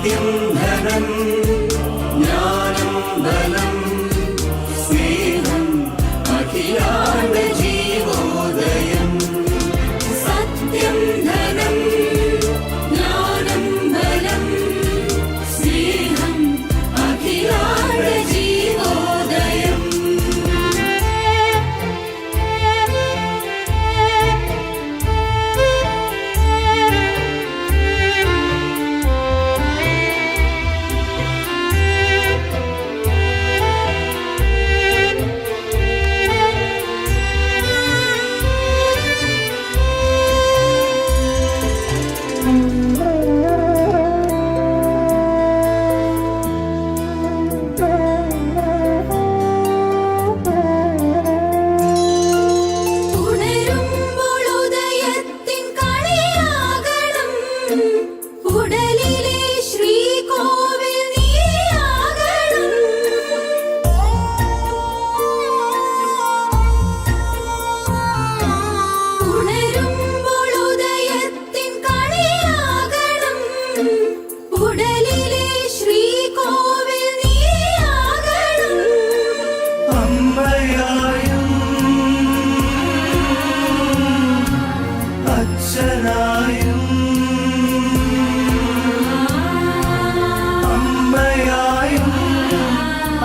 സത്യം ധനം ജ്ഞാനം ബലം സ്നേഹം അഖിലാണ്ട ജീവോദയം. സത്യം ധനം ജ്ഞാനം ബലം സ്നേഹം അഖിലാണ്ട ജീവോദയം.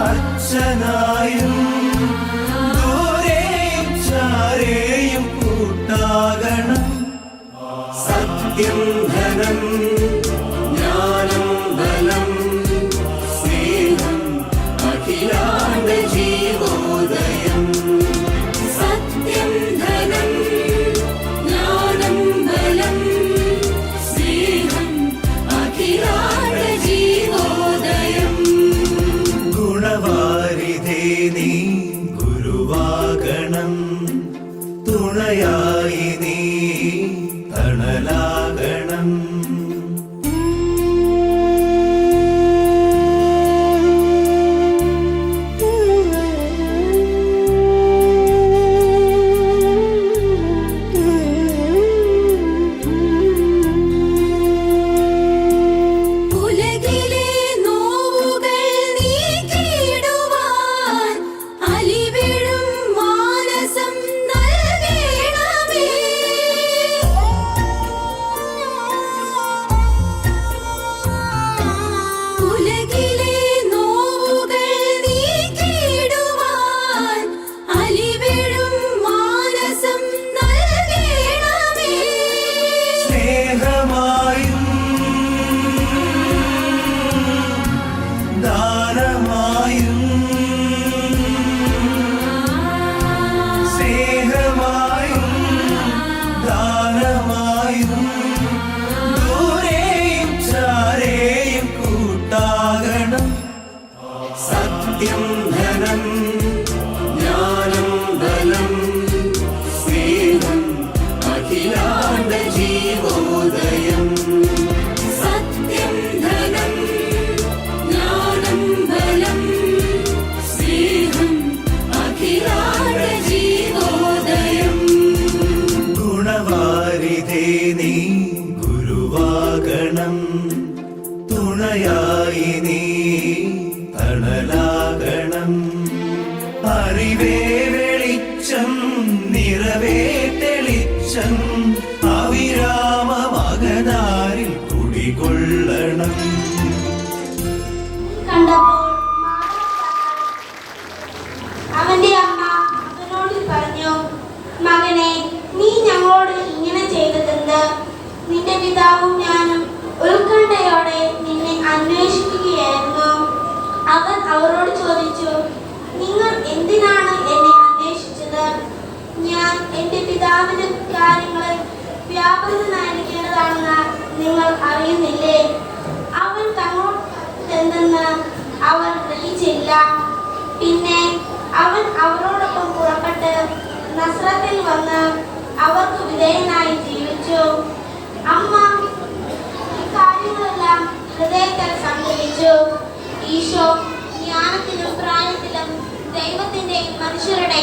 അച്ഛനായും ദൂരെയും ചാരെയും കൂട്ടാകണം. സത്യം ധനം ജ്ഞാനം ബലം സ്നേഹം അഖിലാണ്ട ജീവോദയം. സത്യം ധനം ജ്ഞാനം ബലം സ്നേഹം അഖിലാണ്ട ജീവോദയം. ഗുണവാരിധേ നീ ഗുരുവാകണം, തുണയായി നീ തണലാകണം. സത്യം ധനം ജ്ഞാനം ബലം സ്നേഹം അഖിലാണ്ട ജീവോദയം. സത്യം ധനം ജ്ഞാനം ബലം സ്നേഹം അഖിലാണ്ട ജീവോദയം. ഗുണവാരിധേ നീ ഗുരുവാകണം, തുണയായി നീ തണലാകണം. അറിവേ വെളിച്ചം നിറവേ തെളിച്ചം അവിരാമമകനാരിൽ കുടികൊള്ളണം. അവന്റെ അമ്മ മകനോട് പറഞ്ഞു, മകനെ, നീ ഞങ്ങളോട് ഇങ്ങനെ ചെയ്തതെന്ത്? നിന്റെ പിതാവും ഞാനും ഉത്കണ്ഠയോടെ നിന്നെ അന്വേഷിക്കുകയായിരുന്നു. അവൻ അവരോട് ചോദിച്ചു, നിങ്ങൾ എന്തിനാണ് എന്നെ അന്വേഷിച്ചത്? ഞാൻ എൻ്റെ പിതാവിന്റെ കാര്യങ്ങളിൽ വ്യാപൃതനായിരിക്കേണ്ടതാണെന്ന് നിങ്ങൾ അറിയുന്നില്ലേ? അവൻ തങ്ങളോടെന്തെന്ന് അവർ ഗ്രഹിച്ചില്ല. പിന്നെ അവൻ അവരോടൊപ്പം പുറപ്പെട്ട് നസ്രത്തിൽ വന്ന് അവർക്ക് വിധേയനായി ജീവിച്ചു. അമ്മ ഈ കാര്യങ്ങളെല്ലാം ഹൃദയത്തിൽ സംഗ്രഹിച്ചു. ഈശോ ജ്ഞാനത്തിലും പ്രായത്തിലും ദൈവത്തിന്റെ മനുഷ്യരുടെ